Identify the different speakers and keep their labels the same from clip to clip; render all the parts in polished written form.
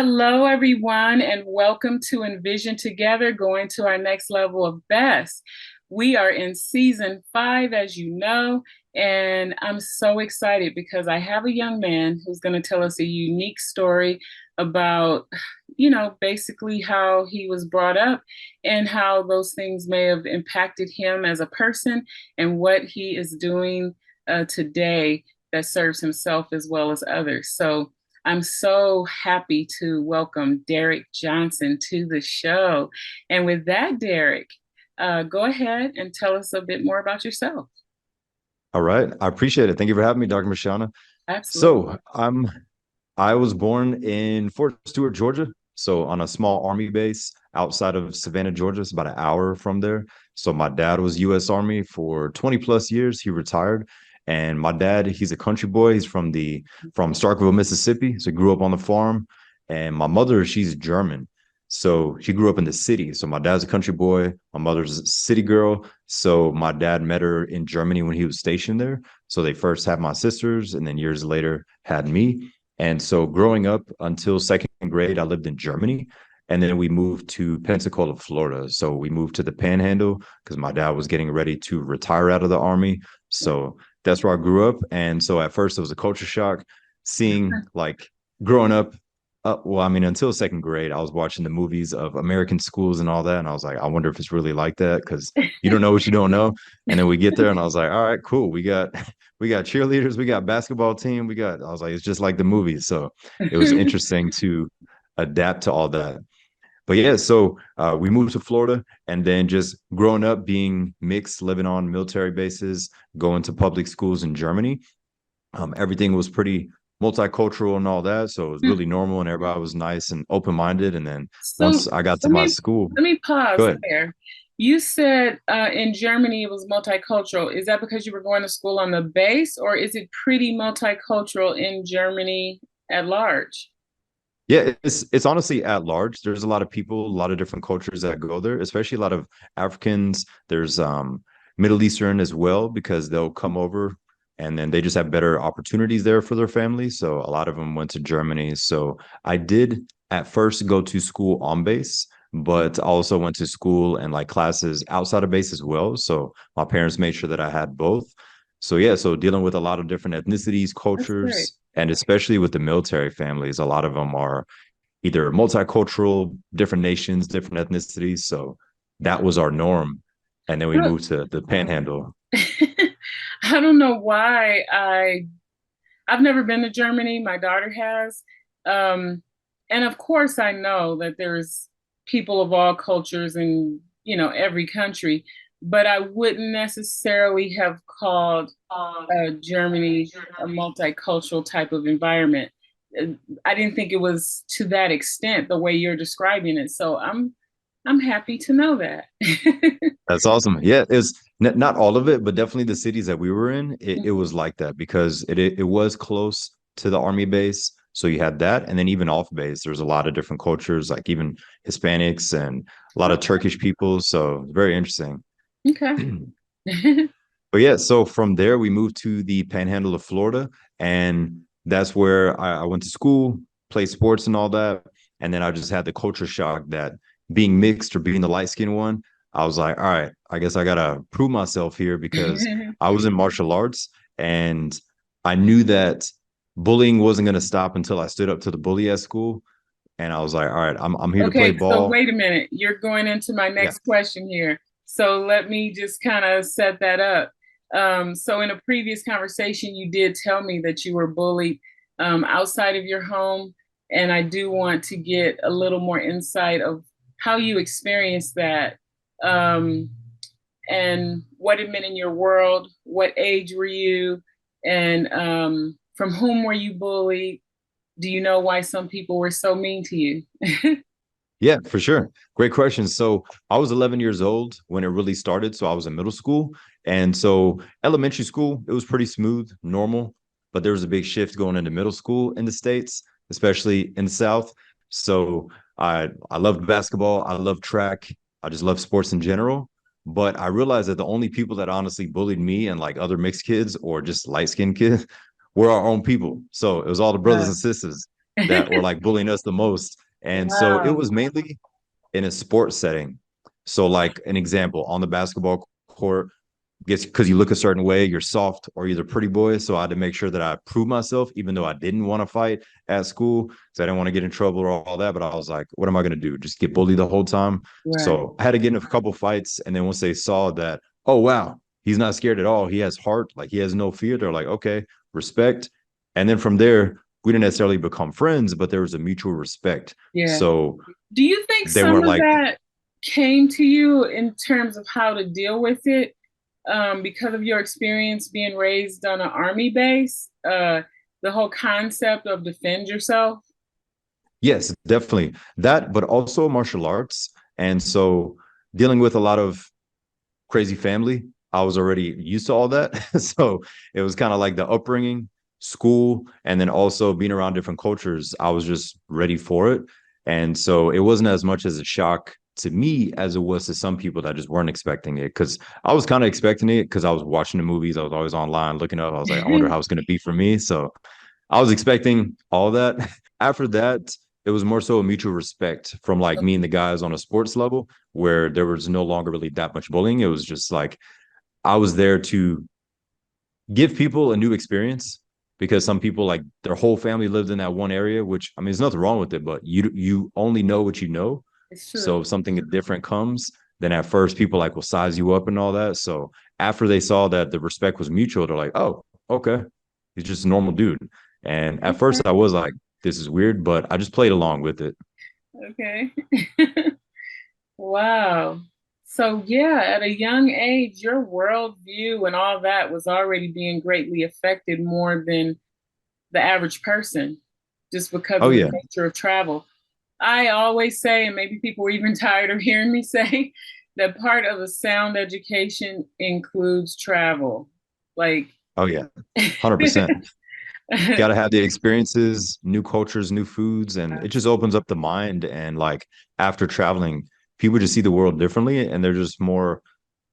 Speaker 1: Hello, everyone, and welcome to enVision Together, going to our next level of best. We are in season 5, as you know, and I'm so excited because I have a young man who's going to tell us a unique story about, basically how he was brought up and how those things may have impacted him as a person and what he is doing today that serves himself as well as others. So, I'm so happy to welcome Derick Johnson to the show. And with that, Derick, go ahead and tell us a bit more about yourself.
Speaker 2: All right. I appreciate it. Thank you for having me, Dr. Michelle.
Speaker 1: Absolutely.
Speaker 2: So I was born in Fort Stewart, Georgia. So on a small army base outside of Savannah, Georgia. It's about an hour from there. So my dad was U.S. Army for 20 plus years. He retired. And my dad, he's a country boy. He's from Starkville, Mississippi. So he grew up on the farm. And my mother, she's German. So she grew up in the city. So my dad's a country boy. My mother's a city girl. So my dad met her in Germany when he was stationed there. So they first had my sisters and then years later had me. And so growing up until second grade, I lived in Germany. And then we moved to Pensacola, Florida. So we moved to the Panhandle because my dad was getting ready to retire out of the Army. So that's where I grew up. And so at first it was a culture shock seeing like growing up. Until second grade, I was watching the movies of American schools and all that. And I was like, I wonder if it's really like that because you don't know what you don't know. And then we get there and I was like, all right, cool. We got cheerleaders, we got basketball team, I was like, it's just like the movies. So it was interesting to adapt to all that. But yeah, so we moved to Florida and then just growing up being mixed, living on military bases, going to public schools in Germany. Everything was pretty multicultural and all that. So it was really normal and everybody was nice and open-minded. And then
Speaker 1: So
Speaker 2: once I got to
Speaker 1: let
Speaker 2: my
Speaker 1: me
Speaker 2: school,
Speaker 1: let me
Speaker 2: go
Speaker 1: pause
Speaker 2: ahead.
Speaker 1: there. You said in Germany it was multicultural. Is that because you were going to school on the base, or is it pretty multicultural in Germany at large?
Speaker 2: Yeah, it's honestly at large. There's a lot of people, a lot of different cultures that go there, especially a lot of Africans. There's Middle Eastern as well because they'll come over and then they just have better opportunities there for their families. So a lot of them went to Germany. So I did at first go to school on base, but I also went to school and like classes outside of base as well. So my parents made sure that I had both. So yeah, so dealing with a lot of different ethnicities,
Speaker 1: That's great.
Speaker 2: cultures, and especially with the military families, a lot of them are either multicultural, different nations, different ethnicities. So that was our norm. And then we moved to the Panhandle.
Speaker 1: I don't know why I've never been to Germany. My daughter has. And of course I know that there's people of all cultures in, every country, but I wouldn't necessarily have called Germany a multicultural type of environment. Uh, I didn't think it was to that extent the way you're describing it. So I'm happy to know that.
Speaker 2: That's awesome. Yeah, it's not all of it, but definitely the cities that we were in, it was like that because it was close to the army base. So you had that. And then even off base, there's a lot of different cultures, like even Hispanics and a lot of Turkish people. So very interesting.
Speaker 1: Okay.
Speaker 2: But yeah, so from there we moved to the Panhandle of Florida, and that's where I went to school, played sports and all that. And then I just had the culture shock that being mixed or being the light skinned one, I was like, all right, I guess I gotta prove myself here because I was in martial arts and I knew that bullying wasn't gonna stop until I stood up to the bully at school. And I was like, all right, I'm here to play
Speaker 1: Okay, so
Speaker 2: ball.
Speaker 1: wait a minute. You're going into my
Speaker 2: Yeah.
Speaker 1: next question here. So let me just kind of set that up. So in a previous conversation, you did tell me that you were bullied outside of your home, and I do want to get a little more insight of how you experienced that, um, and what it meant in your world. What age were you, and from whom were you bullied? Do you know why some people were so mean to you?
Speaker 2: Yeah, for sure. Great question. So I was 11 years old when it really started. So I was in middle school. And so elementary school, it was pretty smooth, normal, but there was a big shift going into middle school in the States, especially in the South. So I loved basketball. I loved track. I just love sports in general. But I realized that the only people that honestly bullied me and like other mixed kids or just light skinned kids were our own people. So it was all the brothers
Speaker 1: Uh,
Speaker 2: and sisters. that were like bullying us the most. And so it
Speaker 1: Wow.
Speaker 2: was mainly in a sports setting. So, like an example, on the basketball court, guess because you look a certain way, you're soft or you're the pretty boy. So I had to make sure that I proved myself, even though I didn't want to fight at school because I didn't want to get in trouble or all that. But I was like, what am I going to do? Just get bullied the whole time?
Speaker 1: Right.
Speaker 2: So I had to get in a couple fights. And then once they saw that, oh, wow, he's not scared at all. He has heart, like he has no fear. They're like, okay, respect. And then from there, we didn't necessarily become friends, but there was a mutual respect.
Speaker 1: Yeah.
Speaker 2: So
Speaker 1: Do you think
Speaker 2: they
Speaker 1: some
Speaker 2: weren't
Speaker 1: of
Speaker 2: like,
Speaker 1: that came to you in terms of how to deal with it, because of your experience being raised on an army base? The whole concept of defend yourself?
Speaker 2: yes, definitely that, but also martial arts. And so dealing with a lot of crazy family, I was already used to all that. So it was kind of like the upbringing, school, and then also being around different cultures. I was just ready for it. And so it wasn't as much as a shock to me as it was to some people that just weren't expecting it. Cause I was kind of expecting it because I was watching the movies. I was always online looking up. I was like, I wonder how it's going to be for me. So I was expecting all that. After that, it was more so a mutual respect from like me and the guys on a sports level where there was no longer really that much bullying. It was just like I was there to give people a new experience because some people like their whole family lived in that one area, which I mean, there's nothing wrong with it, but you only know what you know.
Speaker 1: It's
Speaker 2: So
Speaker 1: true.
Speaker 2: if something different comes, then at first people like will size you up and all that. So after they saw that the respect was mutual, they're like, oh, okay, he's just a normal dude. And at first I
Speaker 1: Okay.
Speaker 2: was like, this is weird, but I just played along with it.
Speaker 1: Okay. Wow. So yeah, at a young age, your worldview and all that was already being greatly affected more than the average person, just because
Speaker 2: Oh
Speaker 1: of the
Speaker 2: yeah.
Speaker 1: nature of travel. I always say, and maybe people are even tired of hearing me say, that part of a sound education includes travel. Like,
Speaker 2: Oh yeah. 100%. Got to have the experiences, new cultures, new foods, and it just opens up the mind. And like after traveling, people just see the world differently and they're just more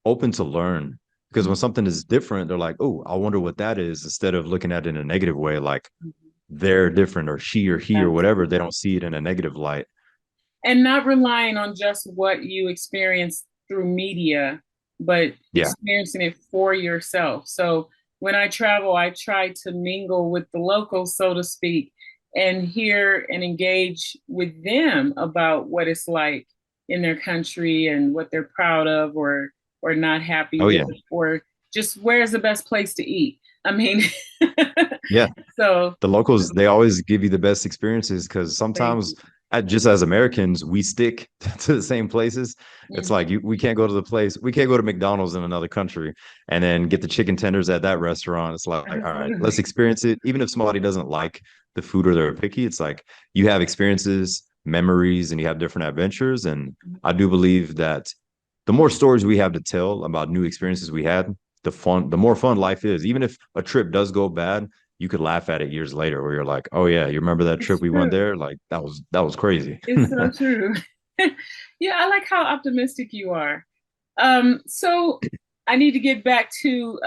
Speaker 2: open to learn. Because when something is different, they're like, oh, I wonder what that is, instead of looking at it in a negative way, like they're different or she or he or whatever. They don't see it in a negative light.
Speaker 1: and not relying on just what you experience through media, but
Speaker 2: Yeah.
Speaker 1: experiencing it for yourself. So when I travel, I try to mingle with the locals, so to speak, and hear and engage with them about what it's like in their country and what they're proud of or not happy
Speaker 2: Oh,
Speaker 1: with,
Speaker 2: yeah.
Speaker 1: or just where's the best place to eat. I mean,
Speaker 2: Yeah.
Speaker 1: so
Speaker 2: The locals, they always give you the best experiences because
Speaker 1: thank
Speaker 2: sometimes
Speaker 1: you.
Speaker 2: just as Americans, we stick to the same places. It's
Speaker 1: Mhm.
Speaker 2: like we can't go to the place, we can't go to McDonald's in another country and then get the chicken tenders at that restaurant. It's like, all right, let's
Speaker 1: Absolutely.
Speaker 2: experience it. Even if somebody doesn't like the food or they're picky, it's like you have experiences, memories, and you have different adventures. And I do believe that the more stories we have to tell about new experiences we had, the more fun life is. Even if a trip does go bad, you could laugh at it years later where you're like, oh yeah, you remember that trip
Speaker 1: It's
Speaker 2: we went
Speaker 1: true.
Speaker 2: there? Like that was crazy.
Speaker 1: It's so true. Yeah, I like how optimistic you are. So I need to get back to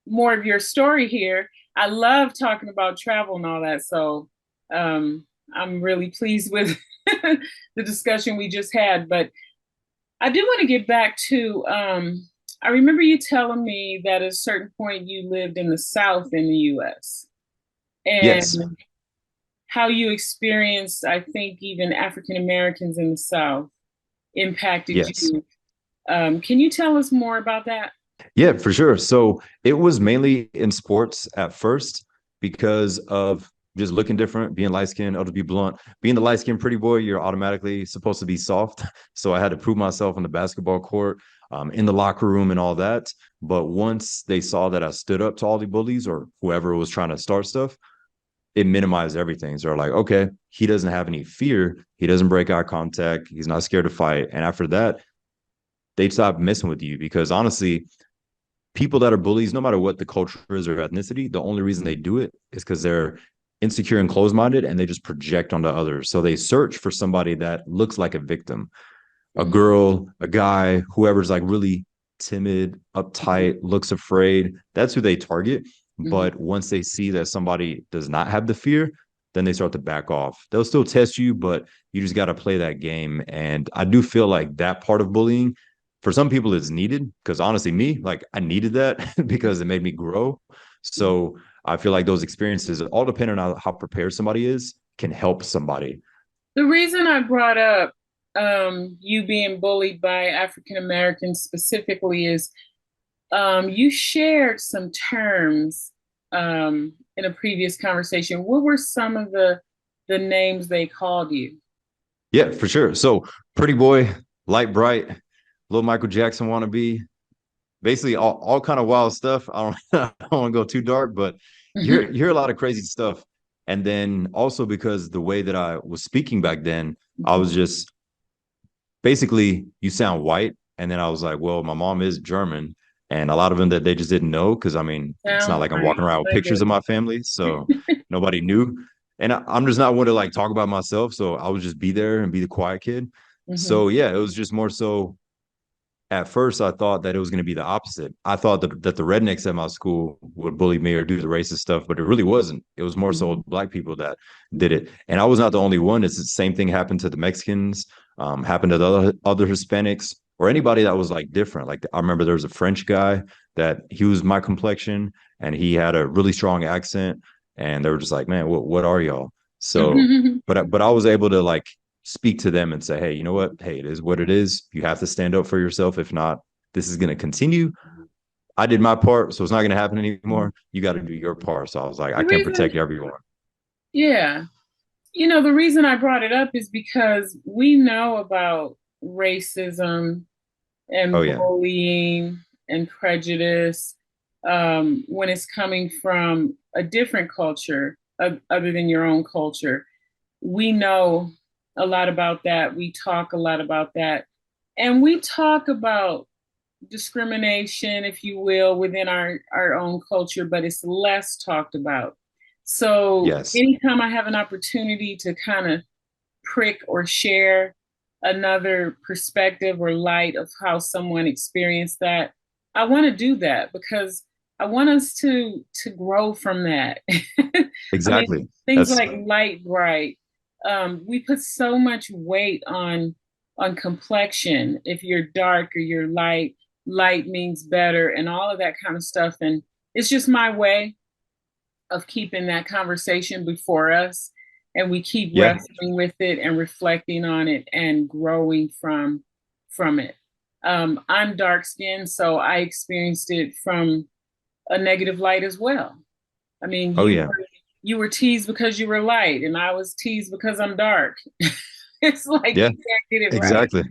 Speaker 1: more of your story here. I love talking about travel and all that. So I'm really pleased with the discussion we just had. But I do want to get back to I remember you telling me that at a certain point you lived in the South in the US
Speaker 2: Yes.
Speaker 1: and how you experienced, I think, even African Americans in the South impacted
Speaker 2: Yes.
Speaker 1: you. Can you tell us more about that?
Speaker 2: Yeah, for sure. So it was mainly in sports at first because of just looking different, being light skinned, I'll just be blunt. Being the light skinned pretty boy, you're automatically supposed to be soft. So I had to prove myself on the basketball court, in the locker room, and all that. But once they saw that I stood up to all the bullies or whoever was trying to start stuff, it minimized everything. So they're like, okay, he doesn't have any fear. He doesn't break eye contact. He's not scared to fight. And after that, they stop messing with you because honestly, people that are bullies, no matter what the culture is or ethnicity, the only reason they do it is because they're insecure and closed minded and they just project onto others. So they search for somebody that looks like a victim, a
Speaker 1: Mm-hmm.
Speaker 2: girl, a guy, whoever's like really timid,
Speaker 1: Mm-hmm.
Speaker 2: uptight, looks afraid. That's who they target.
Speaker 1: Mm-hmm.
Speaker 2: But once they see that somebody does not have the fear, then they start to back off. They'll still test you, but you just got to play that game. And I do feel like that part of bullying for some people is needed because honestly, me, like I needed that because it made me grow. So I feel like those experiences, all depending on how prepared somebody is, can help somebody.
Speaker 1: The reason I brought up you being bullied by African Americans specifically is you shared some terms in a previous conversation. What were some of the names they called you?
Speaker 2: Yeah, for sure. So pretty boy, light bright, little Michael Jackson wannabe, basically all kind of wild stuff. I don't I don't want to go too dark, but you hear a lot of crazy stuff. And then also because the way that I was speaking back then, I was just basically you sound white. And then I was like, well, my mom is German. And a lot of them that they just didn't know because I mean, it's not
Speaker 1: Sound
Speaker 2: like I'm
Speaker 1: right.
Speaker 2: walking around with
Speaker 1: My
Speaker 2: pictures of
Speaker 1: goodness.
Speaker 2: my family. So nobody knew. And I'm just not one to like talk about myself. So I would just be there and be the quiet kid.
Speaker 1: Hmm.
Speaker 2: So yeah, it was just more so at first I thought that it was going to be the opposite. I thought that the rednecks at my school would bully me or do the racist stuff, but it really wasn't. It was more so
Speaker 1: Hmm.
Speaker 2: black people that did it. And I was not the only one. It's the same thing happened to the Mexicans, happened to the other Hispanics or anybody that was like different. Like I remember there was a French guy that he was my complexion and he had a really strong accent. And they were just like, man, what are y'all? So, but I was able to like speak to them and say, hey, you know what? Hey, it is what it is. You have to stand up for yourself. If not, this is going to continue. I did my part, so it's not going to happen anymore. You got to do your part. So I was like, I
Speaker 1: The
Speaker 2: can't
Speaker 1: reason,
Speaker 2: protect everyone.
Speaker 1: yeah, the reason I brought it up is because we know about racism
Speaker 2: Oh,
Speaker 1: and
Speaker 2: yeah.
Speaker 1: bullying and prejudice when it's coming from a different culture other than your own culture. We know a lot about that. We talk a lot about that. And we talk about discrimination, if you will, within our own culture, but it's less talked about. So
Speaker 2: Yes.
Speaker 1: anytime I have an opportunity to kind of prick or share another perspective or light of how someone experienced that, I want to do that because I want us to grow from that. I mean,
Speaker 2: Exactly.
Speaker 1: things
Speaker 2: That's
Speaker 1: like light bright. We put so much weight on complexion. If you're dark or you're light, light means better, and all of that kind of stuff. And it's just my way of keeping that conversation before us, and we keep
Speaker 2: yeah.
Speaker 1: wrestling with it and reflecting on it and growing from it. I'm dark skinned, so I experienced it from a negative light as well. I mean,
Speaker 2: Oh yeah.
Speaker 1: you were teased because you were light, and I was teased because I'm dark. It's like
Speaker 2: Yeah.
Speaker 1: you can't get it right.
Speaker 2: Exactly.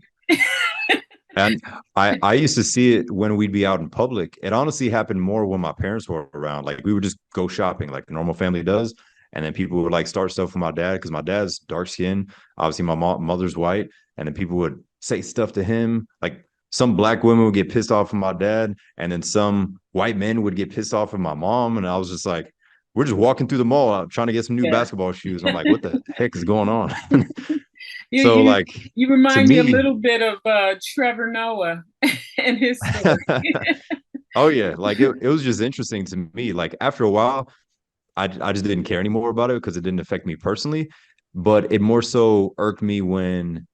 Speaker 2: And I used to see it when we'd be out in public. It honestly happened more when my parents were around. Like we would just go shopping like a normal family does. And then people would like start stuff for my dad because my dad's dark skinned. Obviously, my mother's white. And then people would say stuff to him. Like some black women would get pissed off of my dad. And then some white men would get pissed off of my mom. And I was just like, we're just walking through the mall trying to get some new
Speaker 1: Yeah.
Speaker 2: basketball shoes. I'm like, what the heck is going on?
Speaker 1: you
Speaker 2: So
Speaker 1: you
Speaker 2: like
Speaker 1: you
Speaker 2: to
Speaker 1: remind me a
Speaker 2: me,
Speaker 1: little bit of Trevor Noah and his story.
Speaker 2: oh yeah, like it was just interesting to me. Like after a while, I just didn't care anymore about it because it didn't affect me personally. But it more so irked me when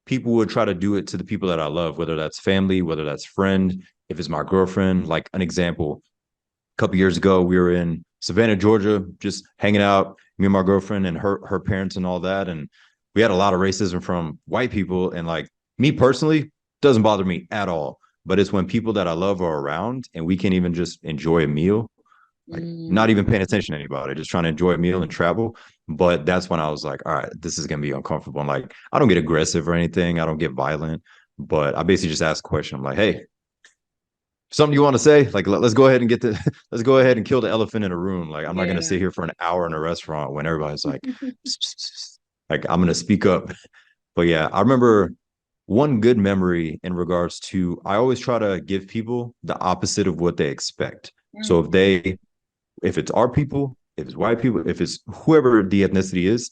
Speaker 2: people would try to do it to the people that I love, whether that's family, whether that's friend, if it's my girlfriend. Like an example, a couple years ago, we were in Savannah, Georgia, just hanging out, me and my girlfriend and her parents and all that. And we had a lot of racism from white people. And like me personally, doesn't bother me at all. But it's when people that I love are around and we can't even just enjoy a meal, like not
Speaker 1: Mm.
Speaker 2: even paying attention to anybody, just trying to enjoy a meal and travel. But that's when I was like, all right, this is gonna be uncomfortable. And like, I don't get aggressive or anything, I don't get violent, but I basically just ask a question. I'm like, hey, something you want to say? Like, let's go ahead and get the let's go ahead and kill the elephant in the room. Like, I'm not gonna
Speaker 1: Yeah.
Speaker 2: sit here for an hour in a restaurant when everybody's like, like I'm gonna speak up. But yeah, I remember one good memory in regards to I always try to give people the opposite of what they expect. So
Speaker 1: Mm.
Speaker 2: if it's our people, if it's white people, if it's whoever the ethnicity is,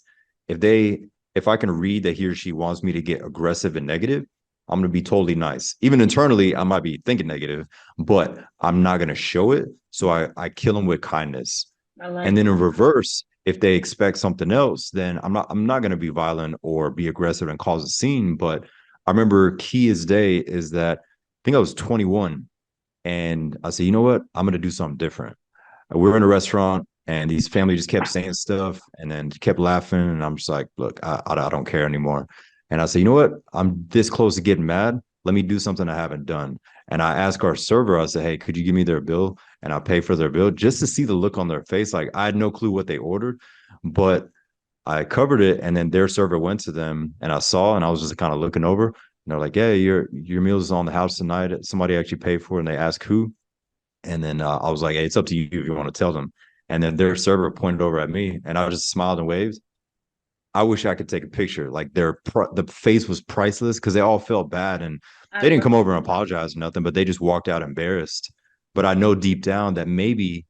Speaker 2: if I can read that he or she wants me to get aggressive and negative, I'm going to be totally nice. Even internally, I might be thinking negative, but I'm not going to show it. So I kill them with kindness.
Speaker 1: I
Speaker 2: And
Speaker 1: like
Speaker 2: then in
Speaker 1: that.
Speaker 2: reverse, if they expect something else, then I'm not going to be violent or be aggressive and cause a scene. But I remember key as day is that I think I was 21 and I said, you know what? I'm going to do something different. We were in a restaurant and these family just kept saying stuff and then kept laughing. And I'm just like, look, I don't care anymore. And I said, you know what? I'm this close to getting mad. Let me do something I haven't done. And I asked our server, I said, hey, could you give me their bill? And I'll pay for their bill just to see the look on their face. Like I had no clue what they ordered, but I covered it. And then their server went to them and I saw, and I was just kind of looking over. And they're like, yeah, your meal is on the house tonight. Somebody actually paid for it. And they asked who. And then I was like, hey, it's up to you if you want to tell them. And then their server pointed over at me and I just smiled and waved. I wish I could take a picture. Like the face was priceless because they all felt bad and
Speaker 1: I
Speaker 2: they didn't
Speaker 1: love
Speaker 2: come over and apologize or nothing, but they just walked out embarrassed. But I know deep down that maybe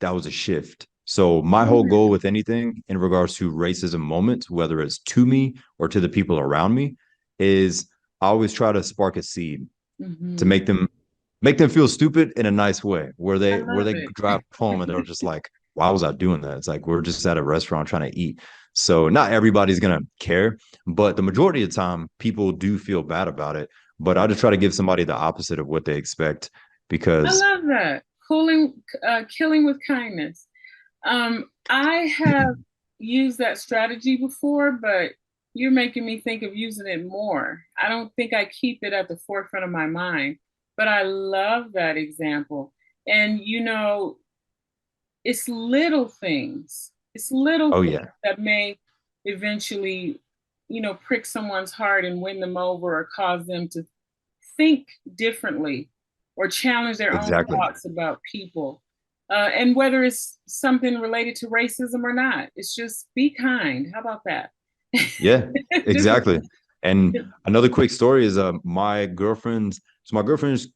Speaker 2: that was a shift. So my whole goal
Speaker 1: it.
Speaker 2: with anything in regards to racism moments, whether it's to me or to the people around me, is I always try to spark a seed to
Speaker 1: Mm-hmm.
Speaker 2: make them feel stupid in a nice way where
Speaker 1: I
Speaker 2: they
Speaker 1: love it.
Speaker 2: drive home and they're just like, why was I doing that? It's like we're just at a restaurant trying to eat. So not everybody's gonna care, but the majority of the time people do feel bad about it. But I just try to give somebody the opposite of what they expect
Speaker 1: I
Speaker 2: because
Speaker 1: love that. Killing with kindness. I have used that strategy before, but you're making me think of using it more. I don't think I keep it at the forefront of my mind, but I love that example. And it's little things. It's little
Speaker 2: oh
Speaker 1: things
Speaker 2: yeah,
Speaker 1: that may eventually, prick someone's heart and win them over or cause them to think differently or challenge their own
Speaker 2: exactly.
Speaker 1: thoughts about people. And whether it's something related to racism or not, it's just be kind. How about that?
Speaker 2: Yeah,
Speaker 1: Just
Speaker 2: exactly. And another quick story is my girlfriend's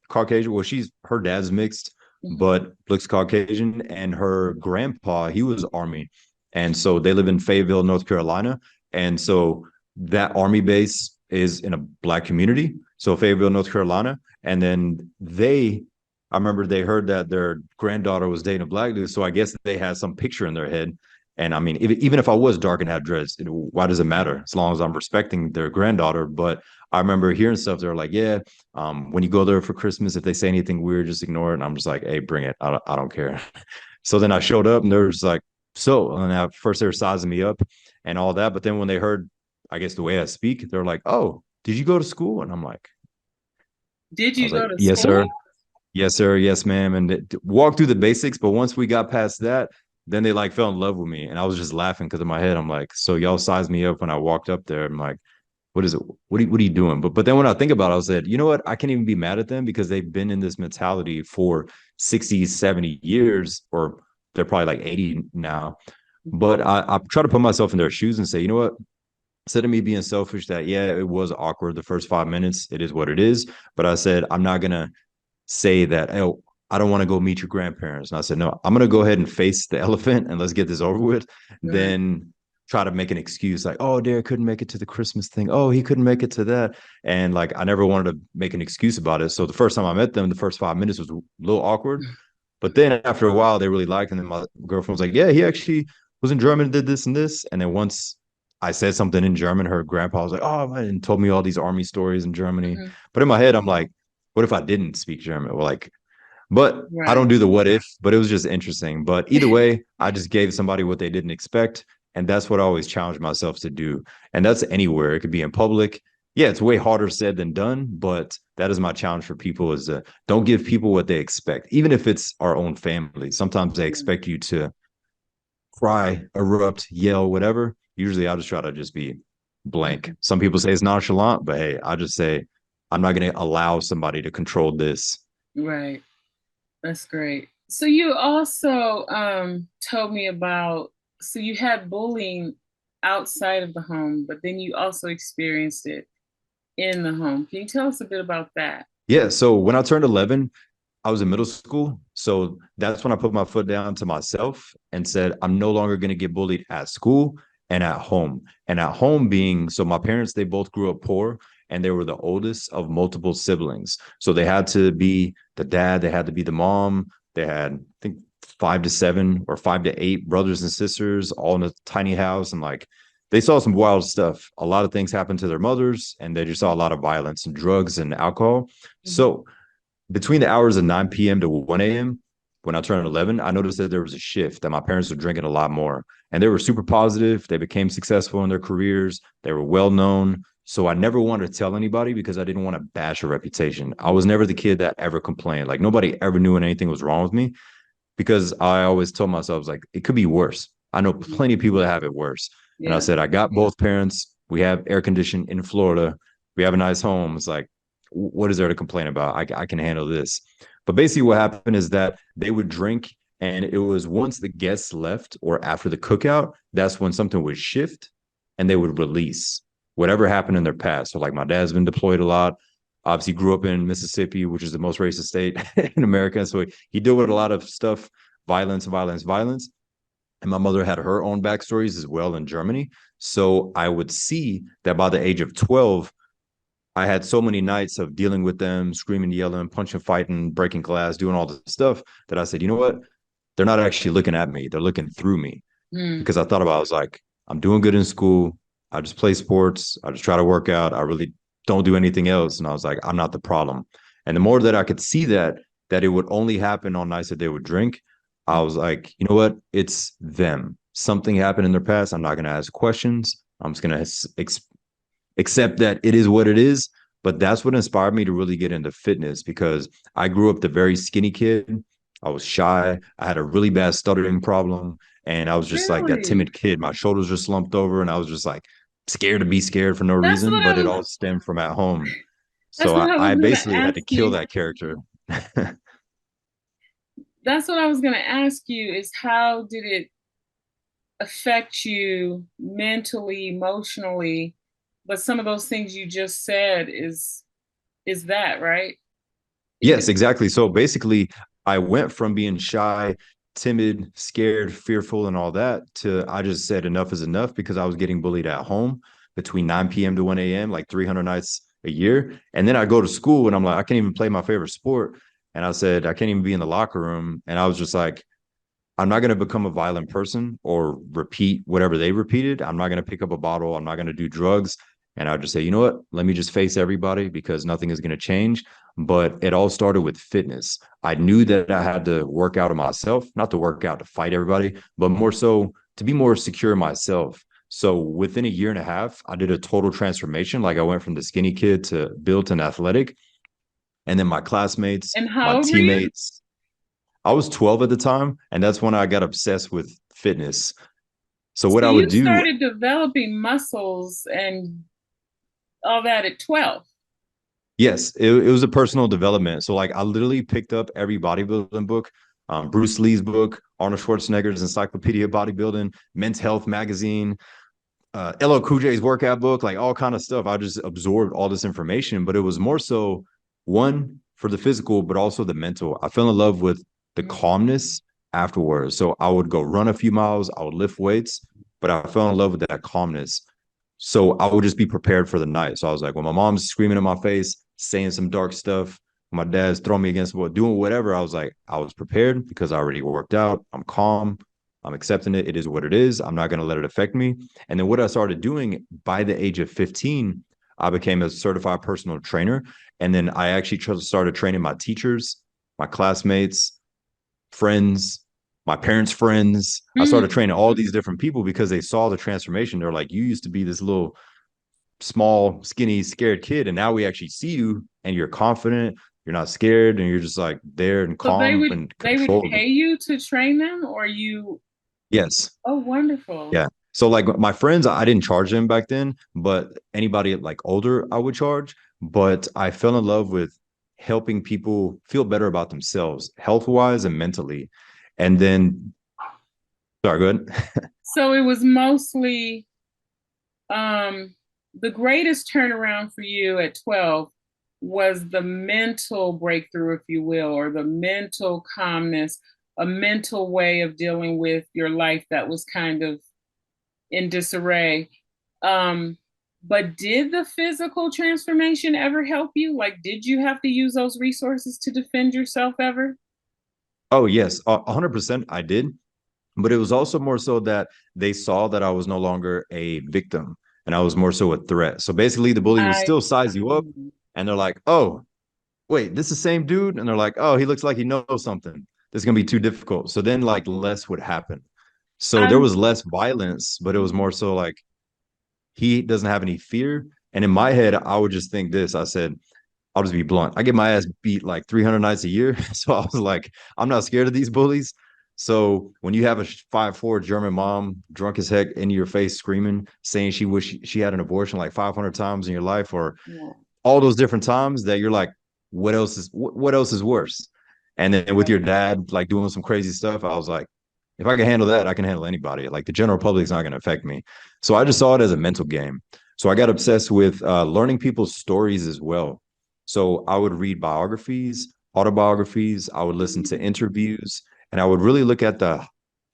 Speaker 2: Caucasian. Well, she's her dad's mixed,
Speaker 1: Mhm.
Speaker 2: but looks Caucasian, and her grandpa, he was Army. And so they live in Fayetteville, North Carolina. And so that Army base is in a black community. So Fayetteville, North Carolina. And then I remember they heard that their granddaughter was dating a black dude. So I guess they had some picture in their head and I mean, even if I was dark and had dreads, why does it matter? As long as I'm respecting their granddaughter. But I remember hearing stuff. They're like, yeah, when you go there for Christmas, if they say anything weird, just ignore it. And I'm just like, hey, bring it. I don't care. So then I showed up and they're just like, so, and at first they were sizing me up and all that. But then when they heard, I guess, the way I speak, they're like, oh, did you go to school? And I'm like,
Speaker 1: Did
Speaker 2: I
Speaker 1: you
Speaker 2: was
Speaker 1: go
Speaker 2: like,
Speaker 1: to
Speaker 2: yes,
Speaker 1: school?
Speaker 2: sir. Yes, sir. Yes, ma'am. And walk through the basics. But once we got past that, then they like fell in love with me. And I was just laughing because in my head, I'm like, so y'all sized me up when I walked up there. I'm like, what is it? What are you doing? But then when I think about it, I said, you know what? I can't even be mad at them because they've been in this mentality for 60, 70 years, or they're probably like 80 now. But I try to put myself in their shoes and say, you know what? Instead of me being selfish, that yeah, it was awkward the first 5 minutes. It is what it is. But I said, I'm not gonna say that, oh, I don't want to go meet your grandparents. And I said, no, I'm going to go ahead and face the elephant and let's get this over with.
Speaker 1: Right.
Speaker 2: Then try to make an excuse like, oh, Derek couldn't make it to the Christmas thing. Oh, he couldn't make it to that. And like, I never wanted to make an excuse about it. So the first time I met them, the first 5 minutes was a little awkward. But then after a while, they really liked it. And then my girlfriend was like, yeah, he actually was in German, did this and this. And then once I said something in German, her grandpa was like, oh, man, and told me all these army stories in Germany.
Speaker 1: Mhm.
Speaker 2: But in my head, I'm like, what if I didn't speak German? Well, like, but I
Speaker 1: Right.
Speaker 2: don't do the what if, but it was just interesting. But either way, I just gave somebody what they didn't expect. And that's what I always challenge myself to do. And that's anywhere. It could be in public. Yeah, it's way harder said than done, but that is my challenge for people is to don't give people what they expect, even if it's our own family. Sometimes they expect you to cry, erupt, yell, whatever. Usually I'll just try to just be blank.
Speaker 1: Mhm.
Speaker 2: Some people say it's nonchalant, but hey, I just say I'm not going to allow somebody to control this.
Speaker 1: Right. That's great. So you also told me about, so you had bullying outside of the home, but then you also experienced it in the home. Can you tell us a bit about that?
Speaker 2: Yeah. So when I turned 11, I was in middle school. So that's when I put my foot down to myself and said, I'm no longer going to get bullied at school and at home. And at home being, so my parents, they both grew up poor and they were the oldest of multiple siblings. So they had to be the dad, they had to be the mom. They had, I think, 5 to 7 or 5 to 8 brothers and sisters all in a tiny house. And like they saw some wild stuff. A lot of things happened to their mothers, and they just saw a lot of violence and drugs and alcohol.
Speaker 1: Mhm.
Speaker 2: So between the hours of 9 p.m. to 1 a.m., when I turned 11, I noticed that there was a shift, that my parents were drinking a lot more. And they were super positive. They became successful in their careers. They were well known. So I never wanted to tell anybody because I didn't want to bash a reputation. I was never the kid that ever complained. Like nobody ever knew when anything was wrong with me because I always told myself, I was like, it could be worse. I know plenty of people that have it worse. And I
Speaker 1: Yeah.
Speaker 2: said, I got both parents. We have air conditioning in Florida. We have a nice home. It's like, what is there to complain about? I can handle this. But basically, what happened is that they would drink, and it was once the guests left or after the cookout, that's when something would shift and they would release whatever happened in their past. So, like, my dad's been deployed a lot. Obviously, grew up in Mississippi, which is the most racist state in America. So, he dealt with a lot of stuff, violence, violence, violence. And my mother had her own backstories as well in Germany. So, I would see that by the age of 12, I had so many nights of dealing with them, screaming, yelling, punching, fighting, breaking glass, doing all this stuff that I said, you know what? They're not actually looking at me. They're looking through me
Speaker 1: Mm.
Speaker 2: because I thought about, I was like, I'm doing good in school. I just play sports. I just try to work out. I really don't do anything else. And I was like, I'm not the problem. And the more that I could see that it would only happen on nights that they would drink, I was like, you know what? It's them. Something happened in their past. I'm not going to ask questions. I'm just going to accept that it is what it is. But that's what inspired me to really get into fitness because I grew up the very skinny kid. I was shy. I had a really bad stuttering problem. And I was just like that
Speaker 1: Really?
Speaker 2: timid kid. My shoulders were slumped over, and I was just like scared to be scared for no
Speaker 1: That's
Speaker 2: reason.
Speaker 1: what I
Speaker 2: But it
Speaker 1: was
Speaker 2: all stemmed from at home.
Speaker 1: that's
Speaker 2: So
Speaker 1: what
Speaker 2: I,
Speaker 1: I was
Speaker 2: I
Speaker 1: gonna
Speaker 2: basically had
Speaker 1: ask
Speaker 2: to kill
Speaker 1: you.
Speaker 2: that character.
Speaker 1: That's what I was gonna ask you is how did it affect you mentally, emotionally? But some of those things you just said is that, right? It,
Speaker 2: Yes, exactly. So basically, I went from being shy, timid, scared, fearful, and all that to I just said enough is enough because I was getting bullied at home between 9 p.m. to 1 a.m., like 300 nights a year. And then I go to school and I'm like, I can't even play my favorite sport. And I said, I can't even be in the locker room. And I was just like, I'm not going to become a violent person or repeat whatever they repeated. I'm not going to pick up a bottle. I'm not going to do drugs. And I'll just say, you know what? Let me just face everybody because nothing is going to change. But it all started with fitness. I knew that I had to work out on myself, not to work out to fight everybody, but more so to be more secure in myself. So within a year and a half, I did a total transformation. Like I went from the skinny kid to built and athletic. And then my classmates,
Speaker 1: and
Speaker 2: my
Speaker 1: how old were you?
Speaker 2: teammates, I was 12 at the time, and that's when I got obsessed with fitness. So
Speaker 1: So
Speaker 2: what I
Speaker 1: you
Speaker 2: would do,
Speaker 1: started developing muscles and all that at 12.
Speaker 2: yes, it was a personal development. So like I literally picked up every bodybuilding book, Bruce Lee's book, Arnold Schwarzenegger's Encyclopedia of Bodybuilding, Men's Health magazine, LL Cool J's workout book, like all kind of stuff. I just absorbed all this information, but it was more so one for the physical, but also the mental. I fell in love with the calmness afterwards. So I would go run a few miles, I would lift weights, but I fell in love with that calmness. So I would just be prepared for the night. So I was like, when my mom's screaming in my face, saying some dark stuff, when my dad's throwing me against the wall, doing whatever, I was like, I was prepared because I already worked out. I'm calm. I'm accepting it. It is what it is. I'm not going to let it affect me. And then what I started doing by the age of 15, I became a certified personal trainer. And then I actually started training my teachers, my classmates, friends, my parents' friends. I started
Speaker 1: Mm.
Speaker 2: training all these different people because they saw the transformation. They're like, you used to be this little small, skinny, scared kid. And now we actually see you and you're confident. You're not scared and you're just like there and
Speaker 1: So
Speaker 2: calm and
Speaker 1: they would
Speaker 2: controlled.
Speaker 1: pay you to train them or you
Speaker 2: Yes.
Speaker 1: oh wonderful.
Speaker 2: Yeah. So like my friends, I didn't charge them back then, but anybody like older, I would charge. But I fell in love with helping people feel better about themselves, health wise and mentally. And then, sorry, go ahead.
Speaker 1: So it was mostly the greatest turnaround for you at 12 was the mental breakthrough, if you will, or the mental calmness, a mental way of dealing with your life that was kind of in disarray. Um, but did the physical transformation ever help you? Like, did you have to use those resources to defend yourself ever?
Speaker 2: Oh, yes, 100% I did. But it was also more so that they saw that I was no longer a victim and I was more so a threat. So basically, the bully would
Speaker 1: I
Speaker 2: still size you up and they're like, oh, wait, this is the same dude? And they're like, oh, he looks like he knows something. This is going to be too difficult. So then, like, less would happen. So there
Speaker 1: I'm
Speaker 2: was less violence, but it was more so like he doesn't have any fear. And in my head, I would just think this. I said, I'll just be blunt. I get my ass beat like 300 nights a year. So I was like, I'm not scared of these bullies. So when you have a 5'4" German mom drunk as heck in your face screaming, saying she wish she had an abortion like 500 times in your life, or
Speaker 1: yeah,
Speaker 2: all those different times that you're like, what else is worse? And then with your
Speaker 1: right.
Speaker 2: dad like doing some crazy stuff, I was like, if I can handle that, I can handle anybody. Like the general public's not going to affect me. So I just saw it as a mental game. So I got obsessed with learning people's stories as well. So I would read biographies, autobiographies, I would listen to interviews, and I would really look at the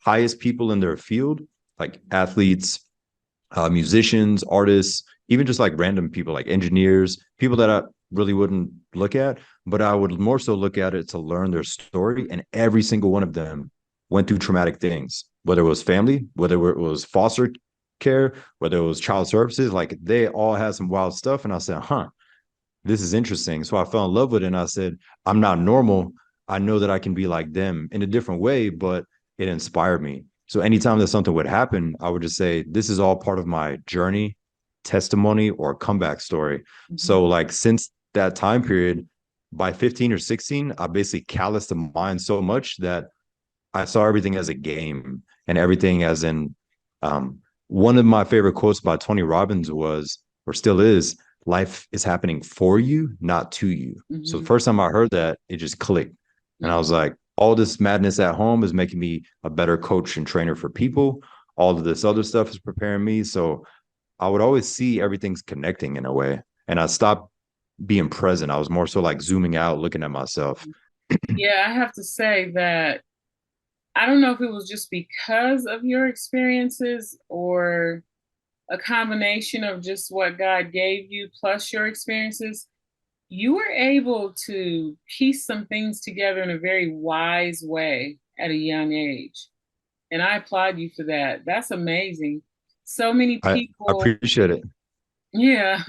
Speaker 2: highest people in their field, like athletes, musicians, artists, even just like random people, like engineers, people that I really wouldn't look at, but I would more so look at it to learn their story. And every single one of them went through traumatic things, whether it was family, whether it was foster care, whether it was child services, like they all had some wild stuff. And I said, huh, this is interesting. So I fell in love with it and I said, I'm not normal. I know that I can be like them in a different way, but it inspired me. So anytime that something would happen, I would just say, this is all part of my journey, testimony, or comeback story. So,
Speaker 1: Mhm.
Speaker 2: like, since that time period, by 15 or 16, I basically calloused the mind so much that I saw everything as a game and everything as in one of my favorite quotes by Tony Robbins was, or still is, life is happening for you, not to you. So the
Speaker 1: Mhm.
Speaker 2: first time I heard that, it just clicked. And I was
Speaker 1: Mhm.
Speaker 2: like, all this madness at home is making me a better coach and trainer for people. All of this other stuff is preparing me. So I would always see everything's connecting in a way. And I stopped being present. I was more so like zooming out, looking at myself.
Speaker 1: Yeah, I have to say that I don't know if it was just because of your experiences or a combination of just what God gave you plus your experiences. You were able to piece some things together in a very wise way at a young age. And I applaud you for that. That's amazing. So many
Speaker 2: I
Speaker 1: people,
Speaker 2: appreciate it.
Speaker 1: yeah,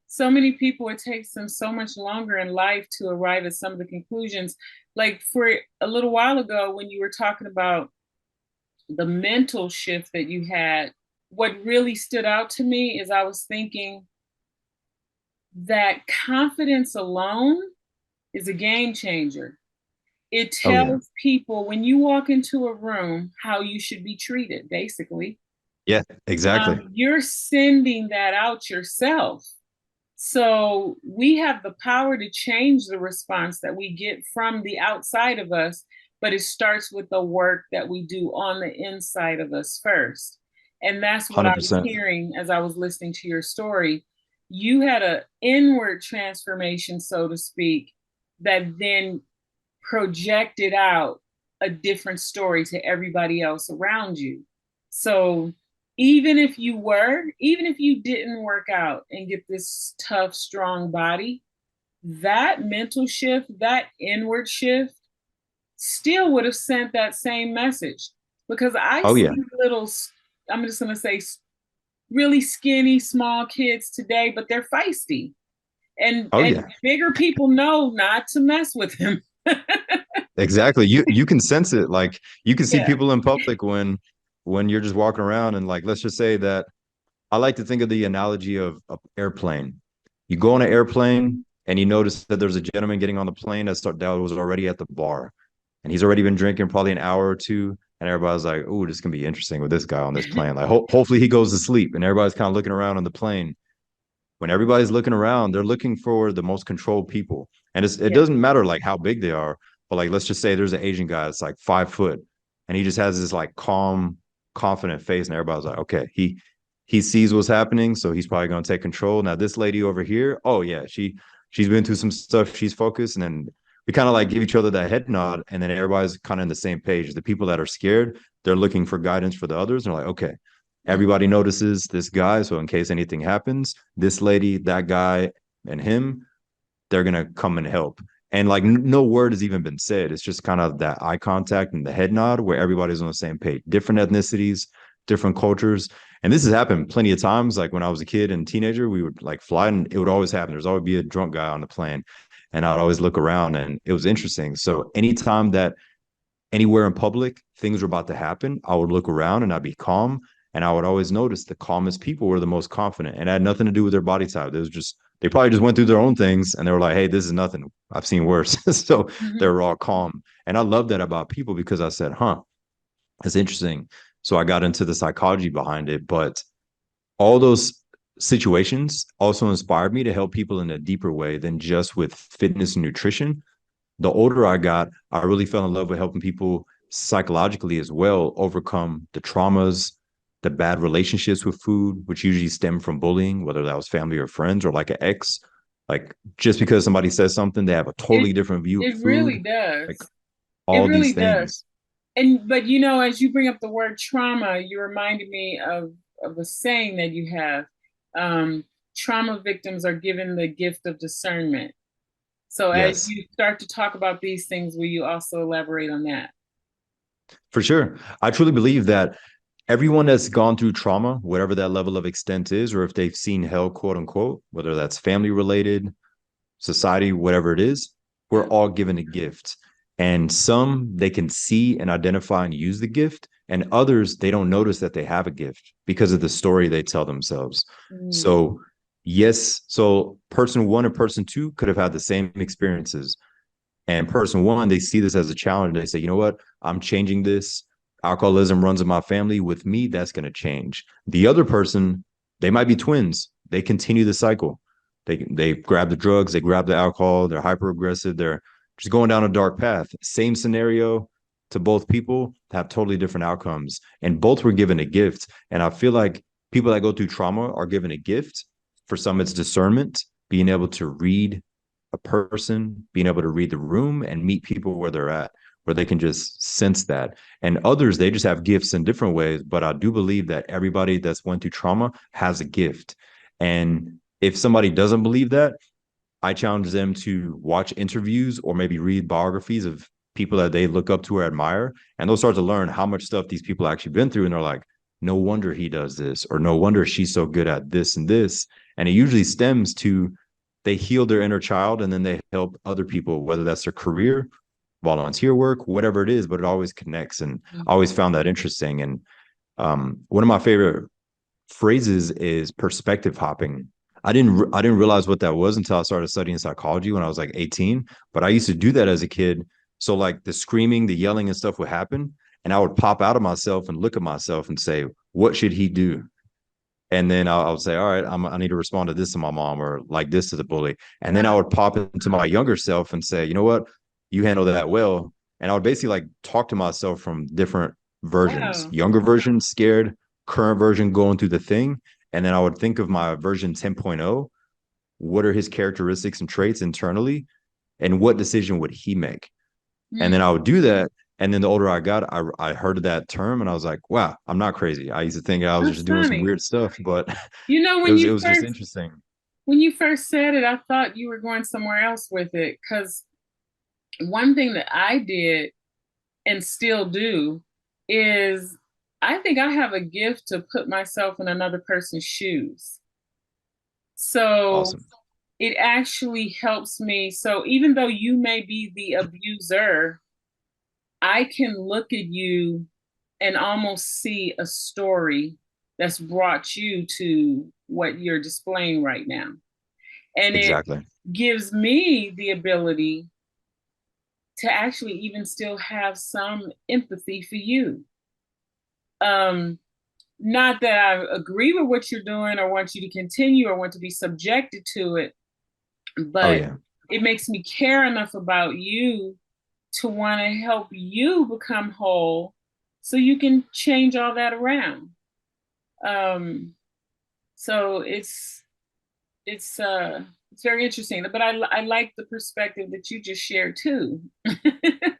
Speaker 1: so many people, it takes them so much longer in life to arrive at some of the conclusions. Like for a little while ago, when you were talking about the mental shift that you had, what really stood out to me is I was thinking that confidence alone is a game changer. It
Speaker 2: Oh, yeah.
Speaker 1: tells people when you walk into a room how you should be treated, basically.
Speaker 2: Yeah, exactly.
Speaker 1: You're sending that out yourself. So we have the power to change the response that we get from the outside of us, but it starts with the work that we do on the inside of us first. And that's what I was
Speaker 2: 100%.
Speaker 1: hearing as I was listening to your story. You had an inward transformation, so to speak, that then projected out a different story to everybody else around you. So even if you didn't work out and get this tough, strong body, that mental shift, that inward shift still would have sent that same message. Because I
Speaker 2: Oh,
Speaker 1: see
Speaker 2: yeah.
Speaker 1: little, I'm just going to say, really skinny, small kids today, but they're feisty.
Speaker 2: Oh,
Speaker 1: And
Speaker 2: yeah.
Speaker 1: bigger people know not to mess with them.
Speaker 2: Exactly. You can sense it. Like you can see
Speaker 1: Yeah.
Speaker 2: people in public when you're just walking around and like let's just say that I like to think of the analogy of an airplane. You go on an airplane and you notice that there's a gentleman getting on the plane that was already at the bar. And he's already been drinking probably an hour or two. And everybody's like, oh, this can be interesting with this guy on this plane. Like hopefully he goes to sleep. And everybody's kind of looking around on the plane. When everybody's looking around, they're looking for the most controlled people. And it
Speaker 1: Yeah.
Speaker 2: doesn't matter like how big they are, but like let's just say there's an Asian guy that's like 5 foot and he just has this like calm, confident face, and everybody's like, okay, he sees what's happening, so he's probably gonna take control. Now, this lady over here, oh yeah, she's been through some stuff, she's focused, and then we kind of like give each other that head nod, and then everybody's kind of on the same page. The people that are scared, they're looking for guidance for the others, and they're like, okay, everybody notices this guy. So in case anything happens, this lady, that guy, and him, they're gonna come and help. And like no word has even been said. It's just kind of that eye contact and the head nod where everybody's on the same page. Different ethnicities, different cultures. And this has happened plenty of times. Like when I was a kid and teenager, we would like fly and it would always happen. There's always be a drunk guy on the plane. And I'd always look around and it was interesting. So anytime that anywhere in public things were about to happen, I would look around and I'd be calm. And I would always notice the calmest people were the most confident. And it had nothing to do with their body type. It was just they probably just went through their own things and they were like, hey, this is nothing. I've seen worse. So they
Speaker 1: Mhm.
Speaker 2: were all calm. And I love that about people because I said, huh, that's interesting. So I got into the psychology behind it. But all those situations also inspired me to help people in a deeper way than just with fitness and nutrition. The older I got, I really fell in love with helping people psychologically as well overcome the traumas, the bad relationships with food, which usually stem from bullying, whether that was family or friends or like an ex. Like just because somebody says something, they have a totally
Speaker 1: It
Speaker 2: different view of
Speaker 1: it really
Speaker 2: food, like
Speaker 1: does. It
Speaker 2: all these
Speaker 1: really does.
Speaker 2: things.
Speaker 1: And but you know, as you bring up the word trauma, you reminded me of a saying that you have. Um, Trauma victims are given the gift of discernment. So as
Speaker 2: Yes,
Speaker 1: you start to talk about these things, will you also elaborate on that?
Speaker 2: for sure. I truly believe that everyone that's gone through trauma, whatever that level of extent is, or if they've seen hell, quote unquote, whether that's family related, society, whatever it is, we're all given a gift. And some they can see and identify and use the gift, and others they don't notice that they have a gift because of the story they tell themselves.
Speaker 1: Mm,
Speaker 2: So, yes, so person one and person two could have had the same experiences. And person one, they see this as a challenge. They say, you know what? I'm changing this. Alcoholism runs in my family. With me, that's going to change. The other person, they might be twins. They continue the cycle. They grab the drugs, they grab the alcohol, they're hyper aggressive, they're just going down a dark path. Same scenario to both people have totally different outcomes. And both were given a gift. And I feel like people that go through trauma are given a gift. For some, it's discernment, being able to read a person, being able to read the room and meet people where they're at, where they can just sense that. And others, they just have gifts in different ways. But I do believe that everybody that's went through trauma has a gift. And if somebody doesn't believe that, I challenge them to watch interviews or maybe read biographies of people that they look up to or admire. And they'll start to learn how much stuff these people actually been through. And they're like, no wonder he does this, or no wonder she's so good at this and this. And it usually stems to they heal their inner child and then they help other people, whether that's their career, volunteer work, whatever it is, but it always connects. And I always found that interesting. And one of my favorite phrases is perspective hopping. I didn't realize what that was until I started studying psychology when I was like 18. But I used to do that as a kid. So like the screaming, the yelling and stuff would happen. And I would pop out of myself and look at myself and say, what should he do? And then I would say, all right, I need to respond to this to my mom or like this to the bully. And then I would pop into my younger self and say, you know what? You handle that well. And I would basically like talk to myself from different versions,
Speaker 1: wow.
Speaker 2: younger version, scared, current version going through the thing. And then I would think of my version 10.0. What are his characteristics and traits internally? And what decision would he make? And
Speaker 1: Mm,
Speaker 2: then I would do that. And then the older I got, I heard of that term and I was like, wow, I'm not crazy. I used to think I was
Speaker 1: that's
Speaker 2: just doing some
Speaker 1: funny.
Speaker 2: weird stuff, but
Speaker 1: You know,
Speaker 2: it was just interesting.
Speaker 1: when you first said it, I thought you were going somewhere else with it. Because one thing that I did and still do is I think I have a gift to put myself in another person's shoes. So
Speaker 2: Awesome.
Speaker 1: it actually helps me. So even though you may be the abuser, I can look at you and almost see a story that's brought you to what you're displaying right now. And it
Speaker 2: Exactly.
Speaker 1: gives me the ability to actually even still have some empathy for you. Um, Not that I agree with what you're doing or want you to continue or want to be subjected to it,
Speaker 2: Oh
Speaker 1: but
Speaker 2: yeah.
Speaker 1: it makes me care enough about you to want to help you become whole so you can change all that around. Um, so it's very interesting. But I like the perspective that you just shared too.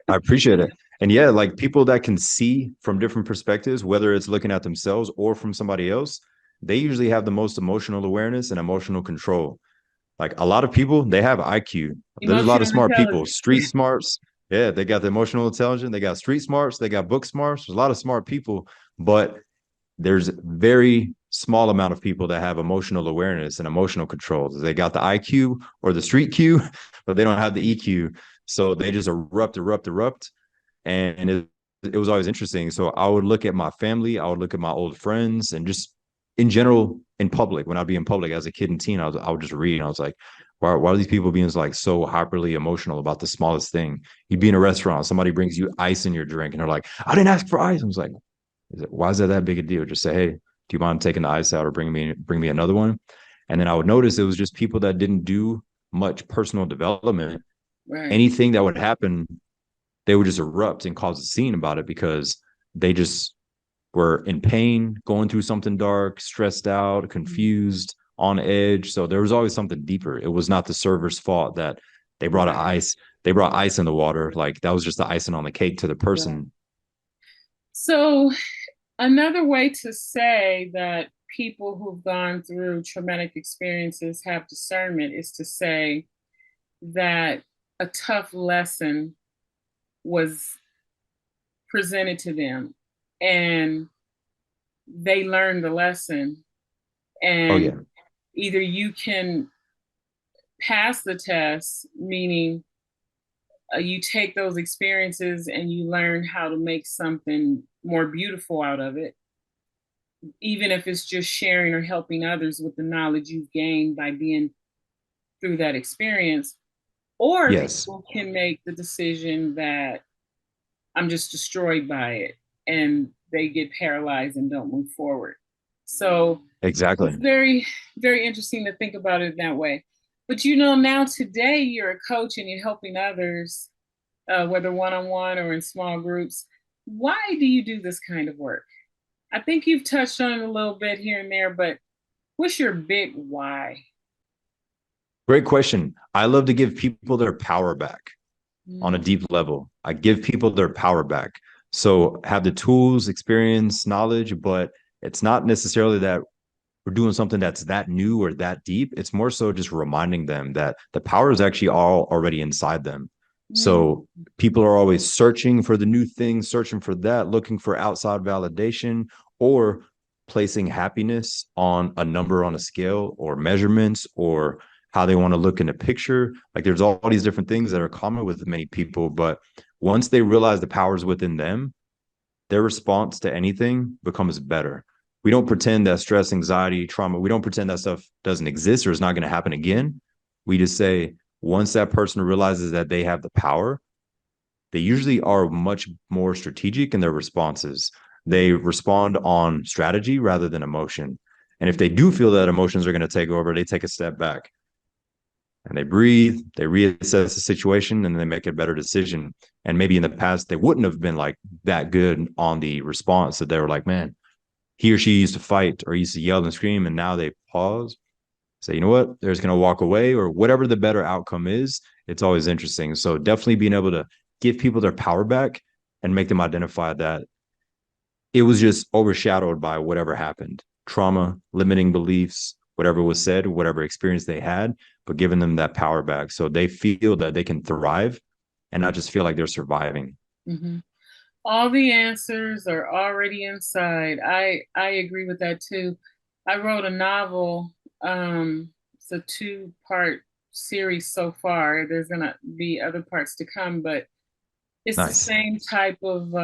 Speaker 2: I appreciate it. And yeah, like people that can see from different perspectives, whether it's looking at themselves or from somebody else, they usually have the most emotional awareness and emotional control. Like a lot of people, they have IQ. There's a lot of
Speaker 1: Emotional
Speaker 2: smart people,
Speaker 1: intelligence.
Speaker 2: street smarts. Yeah, they got the emotional intelligence, they got street smarts, they got book smarts. There's a lot of smart people, but there's very small amount of people that have emotional awareness and emotional controls. They got the IQ or the street Q, but they don't have the EQ. So they just erupt. And it was always interesting. So I would look at my family, I would look at my old friends, and just in general in public, when I'd be in public as a kid and teen, I would just read. And I was like, why are these people being like so hyperly emotional about the smallest thing? You'd be in a restaurant, somebody brings you ice in your drink, and they're like, I didn't ask for ice. I was like, why is that big a deal? Just say, hey, do you mind taking the ice out or bring me another one? And then I would notice it was just people that didn't do much personal development.
Speaker 1: Right.
Speaker 2: Anything that would happen, they would just erupt and cause a scene about it because they just were in pain, going through something dark, stressed out, confused, on edge. So there was always something deeper. It was not the server's fault that they brought ice. They brought ice in the water. Like that was just the icing on the cake to the
Speaker 1: Right.
Speaker 2: person.
Speaker 1: So another way to say that people who've gone through traumatic experiences have discernment is to say that a tough lesson was presented to them and they learned the lesson,
Speaker 2: Oh
Speaker 1: and
Speaker 2: yeah,
Speaker 1: either you can pass the test, meaning you take those experiences and you learn how to make something more beautiful out of it, even if it's just sharing or helping others with the knowledge you've gained by being through that experience. Or
Speaker 2: yes,
Speaker 1: people can make the decision that I'm just destroyed by it and they get paralyzed and don't move forward. So it's
Speaker 2: exactly.
Speaker 1: very, very interesting to think about it that way. But you know, now today you're a coach and you're helping others, whether one on one or in small groups. Why do you do this kind of work? I think you've touched on it a little bit here and there, but what's your big why?
Speaker 2: Great question. I love to give people their power back on a
Speaker 1: Mm,
Speaker 2: deep level. I give people their power back. So have the tools, experience, knowledge, but it's not necessarily that we're doing something that's that new or that deep. It's more so just reminding them that the power is actually all already inside them.
Speaker 1: mm,
Speaker 2: So people are always searching for the new thing, searching for that, looking for outside validation, or placing happiness on a number on a scale or measurements or how they want to look in a picture. Like there's all these different things that are common with many people. But once they realize the power is within them, their response to anything becomes better. We don't pretend that stress, anxiety, trauma, we don't pretend that stuff doesn't exist or is not going to happen again. We just say, once that person realizes that they have the power, they usually are much more strategic in their responses. They respond on strategy rather than emotion. And if they do feel that emotions are going to take over, they take a step back and they breathe, they reassess the situation, and they make a better decision. And maybe in the past, they wouldn't have been like that good on the response that they were like, man, he or she used to fight or used to yell and scream. And now they pause, say, you know what, they're just going to walk away or whatever the better outcome is. It's always interesting. So definitely being able to give people their power back and make them identify that it was just overshadowed by whatever happened, trauma, limiting beliefs, whatever was said, whatever experience they had, but giving them that power back so they feel that they can thrive and not just feel like they're surviving.
Speaker 1: mm-hmm. All the answers are already inside. I agree with that too. I wrote a novel. It's a two-part series so far. There's gonna be other parts to come, but it's the
Speaker 2: Nice.
Speaker 1: same type of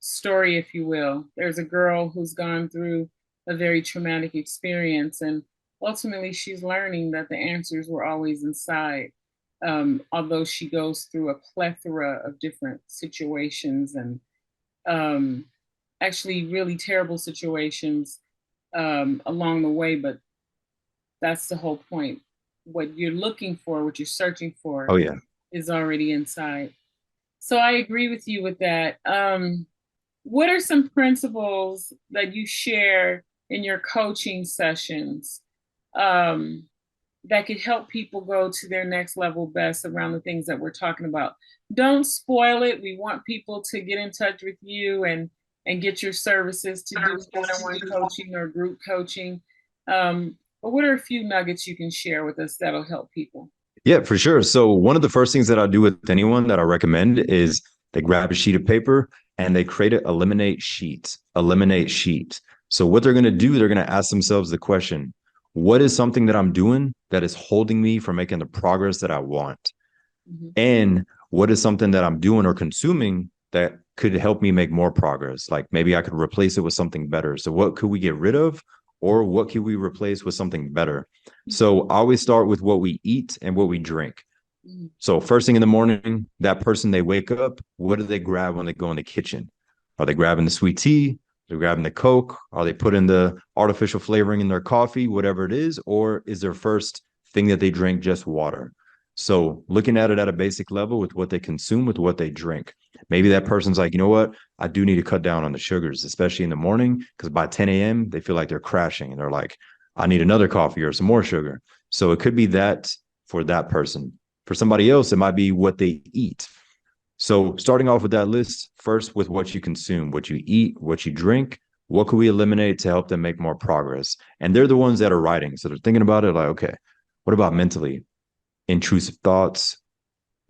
Speaker 1: story, if you will. There's a girl who's gone through a very traumatic experience, and ultimately she's learning that the answers were always inside. Although she goes through a plethora of different situations and um, actually really terrible situations along the way, but that's the whole point. What you're looking for, what you're searching for,
Speaker 2: Oh, yeah.
Speaker 1: is already inside. So I agree with you with that. What are some principles that you share in your coaching sessions um, that could help people go to their next level best around the things that we're talking about? Don't spoil it. We want people to get in touch with you and get your services to do one-on-one coaching or group coaching. But what are a few nuggets you can share with us that'll help people?
Speaker 2: Yeah, for sure. So one of the first things that I do with anyone that I recommend is they grab a sheet of paper and they create an eliminate sheet. Eliminate sheet. So what they're going to do, they're going to ask themselves the question, what is something that I'm doing that is holding me from making the progress that I want?
Speaker 1: Mhm.
Speaker 2: And what is something that I'm doing or consuming that could help me make more progress? Like maybe I could replace it with something better. So what could we get rid of, or what could we replace with something better? So I always start with what we eat and what we drink.
Speaker 1: Mhm.
Speaker 2: So first thing in the morning, that person, they wake up, what do they grab when they go in the kitchen? Are they grabbing the sweet tea? They're grabbing the Coke? Are they putting the artificial flavoring in their coffee, whatever it is? Or is their first thing that they drink just water? So looking at it at a basic level with what they consume, with what they drink. Maybe that person's like, you know what? I do need to cut down on the sugars, especially in the morning, because by 10 a.m., they feel like they're crashing and they're like, I need another coffee or some more sugar. So it could be that for that person. For somebody else, it might be what they eat. So starting off with that list, first with what you consume, what you eat, what you drink, what can we eliminate to help them make more progress? And they're the ones that are writing. So they're thinking about it like, okay, what about mentally? Intrusive thoughts.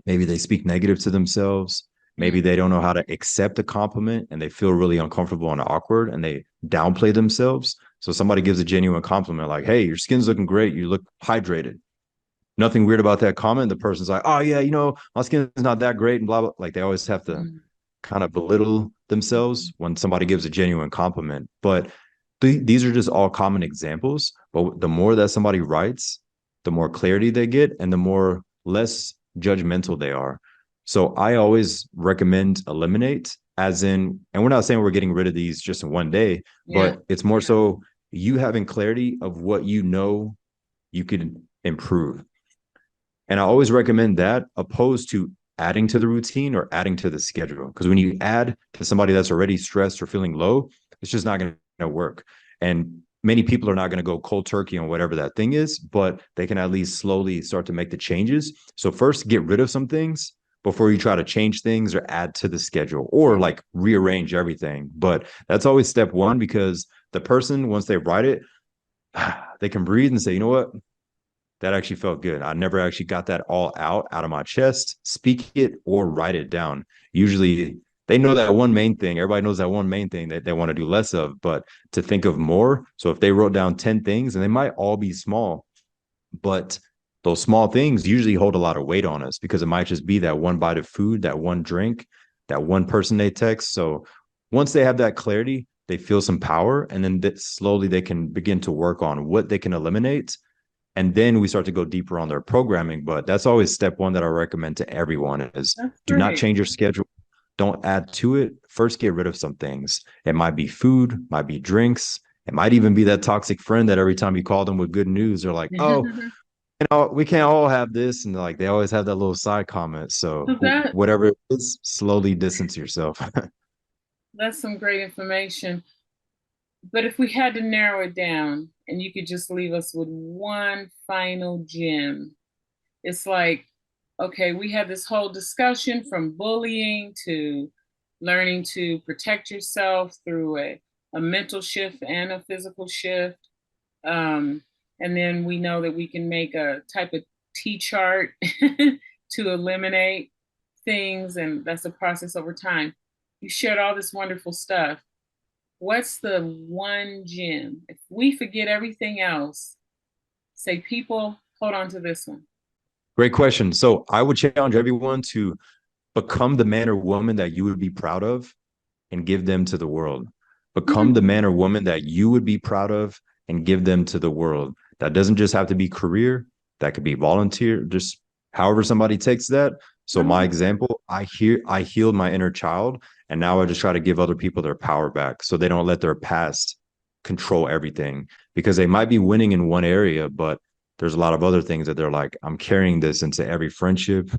Speaker 2: Maybe they speak negative to themselves. Maybe they don't know how to accept a compliment and they feel really uncomfortable and awkward and they downplay themselves. So somebody gives a genuine compliment like, hey, your skin's looking great. You look hydrated. Nothing weird about that comment. The person's like, oh, yeah, my skin's not that great and blah, blah. Like they always have to
Speaker 1: Mhm.
Speaker 2: kind of belittle themselves when somebody gives a genuine compliment. But these are just all common examples. But the more that somebody writes, the more clarity they get and the more less judgmental they are. So I always recommend eliminate, as in, and we're not saying we're getting rid of these just in one day,
Speaker 1: Yeah.
Speaker 2: but it's more so you having clarity of what you know you could improve. And I always recommend that opposed to adding to the routine or adding to the schedule. Because when you add to somebody that's already stressed or feeling low, it's just not going to work. And many people are not going to go cold turkey on whatever that thing is, but they can at least slowly start to make the changes. So first get rid of some things before you try to change things or add to the schedule or like rearrange everything. But that's always step one because the person, once they write it, they can breathe and say, you know what? That actually felt good. I never actually got that all out of my chest, speak it or write it down. Usually they know that one main thing. Everybody knows that one main thing that they want to do less of, but to think of more. So if they wrote down 10 things and they might all be small, but those small things usually hold a lot of weight on us because it might just be that one bite of food, that one drink, that one person they text. So once they have that clarity, they feel some power and then slowly they can begin to work on what they can eliminate and then we start to go deeper on their programming. But that's always step one that I recommend to everyone is
Speaker 1: That's
Speaker 2: do not
Speaker 1: great.
Speaker 2: change your schedule. Don't add to it. First, get rid of some things. It might be food, might be drinks. It might even be that toxic friend that every time you call them with good news, they're like, oh, we can't all have this. And like, they always have that little side comment. So
Speaker 1: So
Speaker 2: whatever it is, slowly distance yourself.
Speaker 1: that's some great information. But if we had to narrow it down and you could just leave us with one final gem, it's like, okay, we had this whole discussion from bullying to learning to protect yourself through a mental shift and a physical shift. Um, and then we know that we can make a type of T chart to eliminate things, and that's a process over time. You shared all this wonderful stuff. What's the one gem? If we forget everything else, say, people, hold on to this one.
Speaker 2: Great question. So I would challenge everyone to become the man or woman that you would be proud of and give them to the world. Become the
Speaker 1: Hmm.
Speaker 2: man or woman that you would be proud of and give them to the world. That doesn't just have to be career, that could be volunteer, just however somebody takes that.
Speaker 1: I
Speaker 2: So my
Speaker 1: like that.
Speaker 2: example, I healed my inner child and now I just try to give other people their power back so they don't let their past control everything because they might be winning in one area, but there's a lot of other things that they're like, I'm carrying this into every friendship,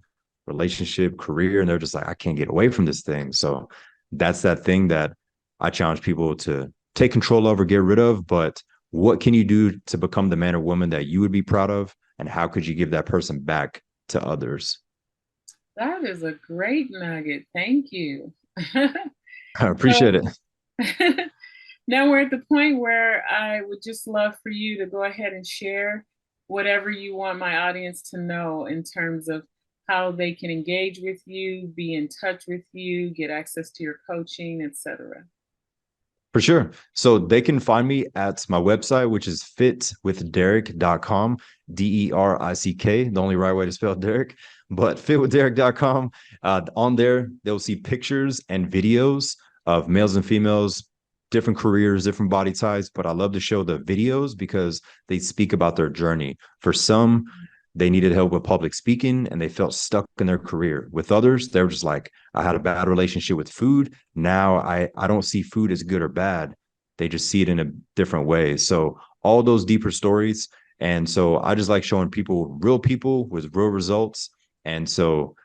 Speaker 2: relationship, career, and they're just like, I can't get away from this thing. So that's that thing that I challenge people to take control of or get rid of. But what can you do to become the man or woman that you would be proud of? And how could you give that person back to others?
Speaker 1: That is a great nugget. Thank you.
Speaker 2: I appreciate
Speaker 1: So
Speaker 2: it.
Speaker 1: Now we're at the point where I would just love for you to go ahead and share whatever you want my audience to know in terms of how they can engage with you, be in touch with you, get access to your coaching, etc.
Speaker 2: For sure. So they can find me at my website, which is fitwithderick.com, Derick. The only right way to spell Derek, but fitwithderick.com. On there, they'll see pictures and videos of males and females, different careers, different body types. But I love to show the videos because they speak about their journey. For some, they needed help with public speaking and they felt stuck in their career. With others, they were just like, I had a bad relationship with food. Now I don't see food as good or bad. They just see it in a different way. So all those deeper stories. And so I just like showing people with real results. And so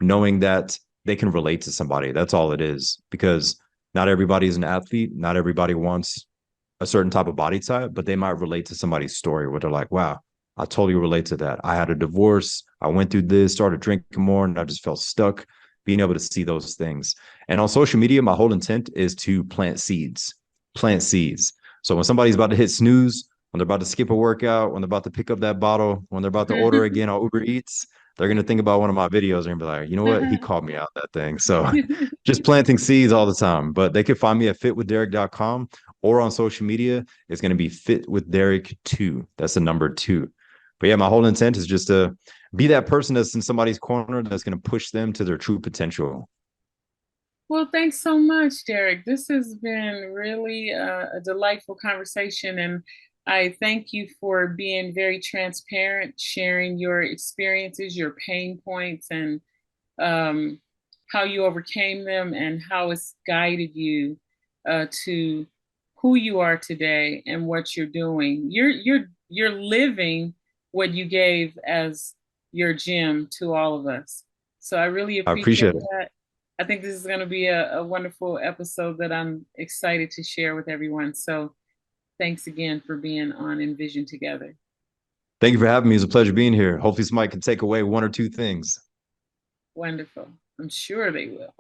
Speaker 2: knowing that they can relate to somebody, that's all it is. Because not everybody is an athlete. Not everybody wants a certain type of body type, but they might relate to somebody's story where they're like, wow, I totally relate to that. I had a divorce. I went through this, started drinking more, and I just felt stuck. Being able to see those things. And on social media, my whole intent is to plant seeds. Plant seeds. So when somebody's about to hit snooze, when they're about to skip a workout, when they're about to pick up that bottle, when they're about to order again on Uber Eats, they're going to think about one of my videos and be like, you know what? He called me out that thing. So just planting seeds all the time. But they can find me at fitwithderick.com or on social media. It's going to be fitwithderick2. That's the number 2. But yeah, my whole intent is just to be that person that's in somebody's corner that's going to push them to their true potential.
Speaker 1: Well, thanks so much, Derick. This has been really a delightful conversation, and I thank you for being very transparent, sharing your experiences, your pain points, and um, how you overcame them, and how it's guided you to who you are today and what you're doing. You're living what you gave as your gym to all of us. So I really
Speaker 2: I
Speaker 1: appreciate
Speaker 2: appreciate it.
Speaker 1: that. I think this is going to be a wonderful episode that I'm excited to share with everyone. So thanks again for being on enVision Together.
Speaker 2: Thank you for having me. It's a pleasure being here. Hopefully, somebody can take away one or two things.
Speaker 1: Wonderful. I'm sure they will.